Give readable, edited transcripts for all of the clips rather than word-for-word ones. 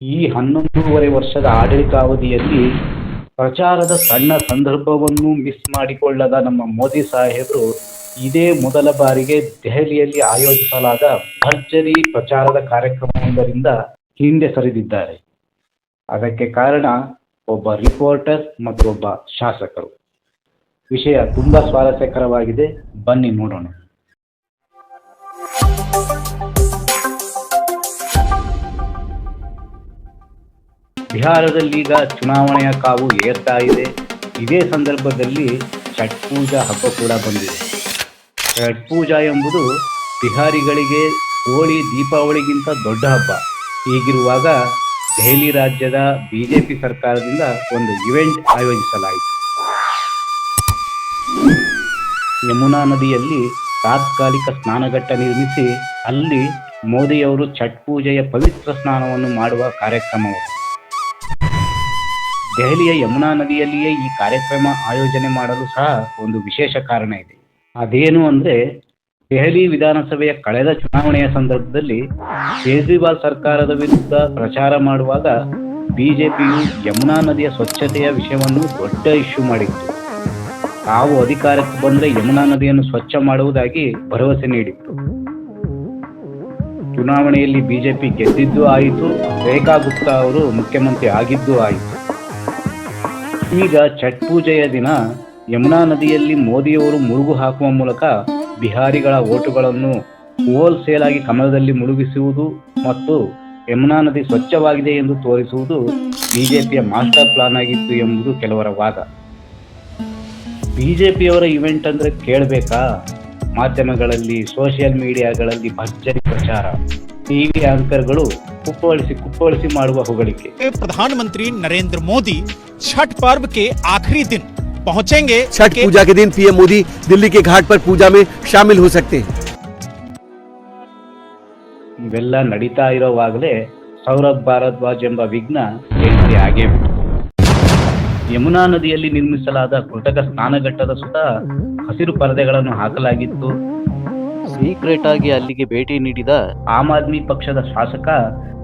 ಈ 11.5 ವರ್ಷದ ಆಡಳಿತಾವಧಿಯಲ್ಲಿ ಪ್ರಚಾರದ ಸಣ್ಣ ಸಂದರ್ಭವನ್ನು ಮಿಸ್ ಮಾಡಿಕೊಳ್ಳದ ನಮ್ಮ ಮೋದಿ ಸಾಹೇಬರು ಇದೇ ಮೊದಲ ಬಾರಿಗೆ ದೆಹಲಿಯಲ್ಲಿ ಆಯೋಜಿಸಲಾದ ಭರ್ಜರಿ ಪ್ರಚಾರದ ಕಾರ್ಯಕ್ರಮವೊಂದರಿಂದ ಹಿಂದೆ ಸರಿದಿದ್ದಾರೆ. ಅದಕ್ಕೆ ಕಾರಣ ಒಬ್ಬ ರಿಪೋರ್ಟರ್ ಮತ್ತು ಒಬ್ಬ ಶಾಸಕರು. ವಿಷಯ ತುಂಬಾ ಸ್ವಾರಸ್ಯಕರವಾಗಿದೆ, ಬನ್ನಿ ನೋಡೋಣ. ಬಿಹಾರದಲ್ಲೀಗ ಚುನಾವಣೆಯ ಕಾವು ಏರ್ತಾ ಇದೆ. ಇದೇ ಸಂದರ್ಭದಲ್ಲಿ ಛಟ್ ಪೂಜಾ ಹಬ್ಬ ಕೂಡ ಬಂದಿದೆ. ಛಟ್ ಪೂಜಾ ಎಂಬುದು ಬಿಹಾರಿಗಳಿಗೆ ಹೋಳಿ ದೀಪಾವಳಿಗಿಂತ ದೊಡ್ಡ ಹಬ್ಬ. ಹೀಗಿರುವಾಗ ದೆಹಲಿ ರಾಜ್ಯದ ಬಿಜೆಪಿ ಸರ್ಕಾರದಿಂದ ಒಂದು ಇವೆಂಟ್ ಆಯೋಜಿಸಲಾಯಿತು. ಯಮುನಾ ನದಿಯಲ್ಲಿ ತಾತ್ಕಾಲಿಕ ಸ್ನಾನಘಟ್ಟ ನಿರ್ಮಿಸಿ ಅಲ್ಲಿ ಮೋದಿಯವರು ಛಟ್ ಪೂಜೆಯ ಪವಿತ್ರ ಸ್ನಾನವನ್ನು ಮಾಡುವ ಕಾರ್ಯಕ್ರಮವು. ದೆಹಲಿಯ ಯಮುನಾ ನದಿಯಲ್ಲಿಯೇ ಈ ಕಾರ್ಯಕ್ರಮ ಆಯೋಜನೆ ಮಾಡಲು ಸಹ ಒಂದು ವಿಶೇಷ ಕಾರಣ ಇದೆ. ಅದೇನು ಅಂದರೆ, ದೆಹಲಿ ವಿಧಾನಸಭೆಯ ಕಳೆದ ಚುನಾವಣೆಯ ಸಂದರ್ಭದಲ್ಲಿ ಕೇಜ್ರಿವಾಲ್ ಸರ್ಕಾರದ ವಿರುದ್ಧ ಪ್ರಚಾರ ಮಾಡುವಾಗ ಬಿಜೆಪಿಯು ಯಮುನಾ ನದಿಯ ಸ್ವಚ್ಛತೆಯ ವಿಷಯವನ್ನು ದೊಡ್ಡ ಇಶ್ಯೂ ಮಾಡಿತ್ತು. ತಾವು ಅಧಿಕಾರಕ್ಕೆ ಬಂದರೆ ಯಮುನಾ ನದಿಯನ್ನು ಸ್ವಚ್ಛ ಮಾಡುವುದಾಗಿ ಭರವಸೆ ನೀಡಿತ್ತು. ಚುನಾವಣೆಯಲ್ಲಿ ಬಿಜೆಪಿ ಗೆದ್ದಿದ್ದೂ ಆಯಿತು, ರೇಖಾ ಗುಪ್ತಾ ಅವರು ಮುಖ್ಯಮಂತ್ರಿ ಆಗಿದ್ದೂ ಆಯಿತು. ಈಗ ಛಟ್ ಪೂಜೆಯ ದಿನ ಯಮುನಾ ನದಿಯಲ್ಲಿ ಮೋದಿಯವರು ಮುಳುಗು ಹಾಕುವ ಮೂಲಕ ಬಿಹಾರಿಗಳ ಓಟುಗಳನ್ನು ಹೋಲ್ಸೇಲ್ ಆಗಿ ಕಮಲದಲ್ಲಿ ಮುಳುಗಿಸುವುದು ಮತ್ತು ಯಮುನಾ ನದಿ ಸ್ವಚ್ಛವಾಗಿದೆ ಎಂದು ತೋರಿಸುವುದು ಬಿಜೆಪಿಯ ಮಾಸ್ಟರ್ ಪ್ಲಾನ್ ಆಗಿತ್ತು ಎಂಬುದು ಕೆಲವರ ವಾದ. ಬಿಜೆಪಿಯವರ ಇವೆಂಟ್ ಅಂದರೆ ಕೇಳಬೇಕಾ? ಮಾಧ್ಯಮಗಳಲ್ಲಿ, ಸೋಷಿಯಲ್ ಮೀಡಿಯಾಗಳಲ್ಲಿ ಭರ್ಜರಿ ಪ್ರಚಾರ, ಟಿವಿ ಆಂಕರ್ಗಳು ಕುಪ್ಪಳಿಸಿ ಮಾಡುವ ಹೊಗಳಿಕೆ. प्रधानमंत्री नरेंद्र मोदी छठ पर्व के आखिरी दिन पहुंचेंगे। छठ पूजा के दिन पीएम मोदी दिल्ली के घाट पर पूजा में शामिल हो सकते हैं। ಇವೆಲ್ಲ ನಡೀತಾ ಇರೋವಾಗಲೇ ಸೌರಭ್ ಭಾರದ್ವಾಜ್ ಎಂಬ ವಿಘ್ನ ಎಂಟ್ರಿ ಆಗೇ ಬಿಟ್ಟು ಯಮುನಾ ನದಿಯಲ್ಲಿ ನಿರ್ಮಿಸಲಾದ ಕೃತಕ ಸ್ನಾನಘಟ್ಟದ ಸುತ್ತ ಹಸಿರು ಪರದೆಗಳನ್ನು ಹಾಕಲಾಗಿತ್ತು. ಸೀಕ್ರೆಟ್ ಆಗಿ ಅಲ್ಲಿಗೆ ಭೇಟಿ ನೀಡಿದ ಆಮ್ ಆದ್ಮಿ ಪಕ್ಷದ ಶಾಸಕ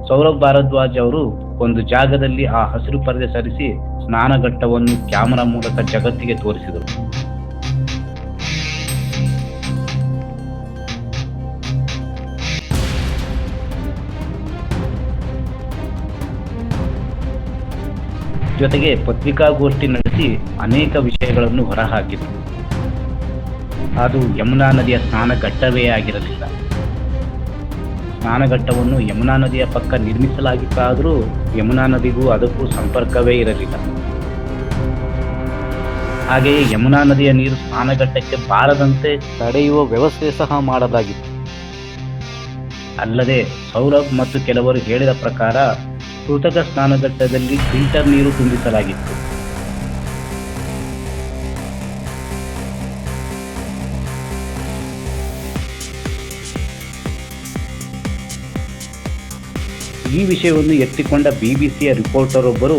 ಸೌರಭ್ ಭಾರದ್ವಾಜ್ ಅವರು ಒಂದು ಜಾಗದಲ್ಲಿ ಆ ಹಸಿರು ಪರದೆ ಸರಿಸಿ ಸ್ನಾನಘಟ್ಟವನ್ನು ಕ್ಯಾಮೆರಾ ಮೂಲಕ ಜಗತ್ತಿಗೆ ತೋರಿಸಿದರು. ಜೊತೆಗೆ ಪತ್ರಿಕಾಗೋಷ್ಠಿ ನಡೆಸಿ ಅನೇಕ ವಿಷಯಗಳನ್ನು ಹೊರಹಾಕಿದರು. ಅದು ಯಮುನಾ ನದಿಯ ಸ್ನಾನಘಟ್ಟವೇ ಆಗಿರಲಿಲ್ಲ. ಸ್ನಾನಘಟ್ಟವನ್ನು ಯಮುನಾ ನದಿಯ ಪಕ್ಕ ನಿರ್ಮಿಸಲಾಗಿತ್ತಾದರೂ ಯಮುನಾ ನದಿಗೂ ಅದಕ್ಕೂ ಸಂಪರ್ಕವೇ ಇರಲಿಲ್ಲ. ಹಾಗೆಯೇ ಯಮುನಾ ನದಿಯ ನೀರು ಸ್ನಾನಘಟ್ಟಕ್ಕೆ ಬಾರದಂತೆ ತಡೆಯುವ ವ್ಯವಸ್ಥೆ ಸಹ ಮಾಡಲಾಗಿತ್ತು. ಅಲ್ಲದೆ ಸೌರಭ್ ಮತ್ತು ಕೆಲವರು ಹೇಳಿದ ಪ್ರಕಾರ ಕೃತಕ ಸ್ನಾನಘಟ್ಟದಲ್ಲಿ ಫಿಲ್ಟರ್ ನೀರು ತುಂಬಿಸಲಾಗಿತ್ತು. ಈ ವಿಷಯವನ್ನು ಎತ್ತಿಕೊಂಡ ಬಿಬಿಸಿಯ ರಿಪೋರ್ಟರ್ ಒಬ್ಬರು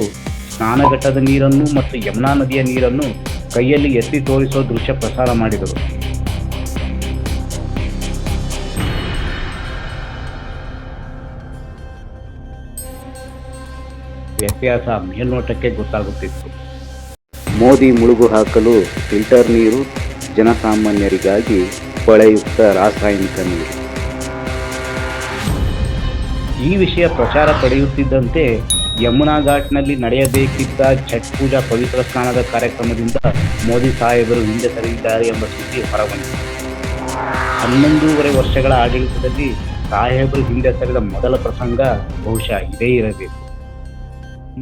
ಸ್ನಾನಘಟ್ಟದ ನೀರನ್ನು ಮತ್ತು ಯಮುನಾ ನದಿಯ ನೀರನ್ನು ಕೈಯಲ್ಲಿ ಎತ್ತಿ ತೋರಿಸುವ ದೃಶ್ಯ ಪ್ರಸಾರ ಮಾಡಿದರು. ವ್ಯತ್ಯಾಸ ಮೇಲ್ನೋಟಕ್ಕೆ ಗೊತ್ತಾಗುತ್ತಿತ್ತು. ಮೋದಿ ಮುಳುಗು ಹಾಕಲು ಫಿಲ್ಟರ್ ನೀರು, ಜನಸಾಮಾನ್ಯರಿಗಾಗಿ ಕೊಳೆಯುಕ್ತ ರಾಸಾಯನಿಕ ನೀರು. ಈ ವಿಷಯ ಪ್ರಚಾರ ಪಡೆಯುತ್ತಿದ್ದಂತೆ ಯಮುನಾ ಘಾಟ್ನಲ್ಲಿ ನಡೆಯಬೇಕಿದ್ದ ಛಟ್ ಪೂಜಾ ಪವಿತ್ರ ಸ್ನಾನದ ಕಾರ್ಯಕ್ರಮದಿಂದ ಮೋದಿ ಸಾಹೇಬರು ಹಿಂದೆ ಸರಿದಿದ್ದಾರೆ ಎಂಬ ಸುದ್ದಿ ಹೊರಬಂದಿದೆ. 11.5 ವರ್ಷಗಳ ಆಡಳಿತದಲ್ಲಿ ಸಾಹೇಬರು ಹಿಂದೆ ಸರಿದ ಮೊದಲ ಪ್ರಸಂಗ ಬಹುಶಃ ಇದೇ ಇರಬೇಕು.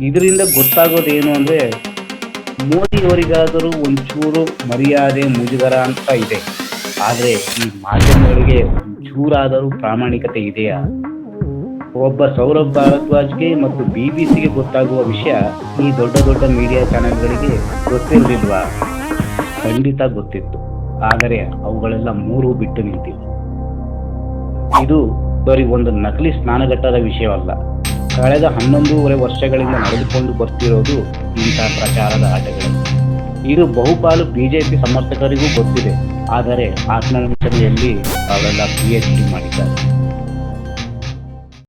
ಇದರಿಂದ ಗೊತ್ತಾಗೋದೇನು ಅಂದರೆ, ಮೋದಿಯವರಿಗಾದರೂ ಒಂಚೂರು ಮರ್ಯಾದೆ ಮುಜುಗರ ಅಂತ ಇದೆ, ಆದರೆ ಈ ಮಾಧ್ಯಮಗಳಿಗೆ ಒಂಚೂರಾದರೂ ಪ್ರಾಮಾಣಿಕತೆ ಇದೆಯಾ? ಒಬ್ಬ ಸೌರಭ್ ಭಾರದ್ವಾಜ್ಗೆ ಮತ್ತು ಬಿಬಿಸಿಗೆ ಗೊತ್ತಾಗುವ ವಿಷಯ ಈ ದೊಡ್ಡ ದೊಡ್ಡ ಮೀಡಿಯಾ ಚಾನೆಲ್ಗಳಿಗೆ ಗೊತ್ತಿರಲಿಲ್ವಾ? ಖಂಡಿತ ಗೊತ್ತಿತ್ತು, ಆದರೆ ಅವುಗಳೆಲ್ಲ ಮೂರು ಬಿಟ್ಟು ನಿಂತಿವೆ. ಇದು ಬರೀ ಒಂದು ನಕಲಿ ಸ್ನಾನಘಟ್ಟದ ವಿಷಯವಲ್ಲ. ಕಳೆದ 11.5 ವರ್ಷಗಳಿಂದ ನಡೆದುಕೊಂಡು ಬರ್ತಿರೋದು ಇಂತಹ ಪ್ರಚಾರದ ಆಟಗಳು. ಇದು ಬಹುಪಾಲು ಬಿಜೆಪಿ ಸಮರ್ಥಕರಿಗೂ ಗೊತ್ತಿದೆ, ಆದರೆ ಆತ್ಮವಂಚನೆಯಲ್ಲಿ ಅವರೆಲ್ಲ PhD ಮಾಡಿದ್ದಾರೆ.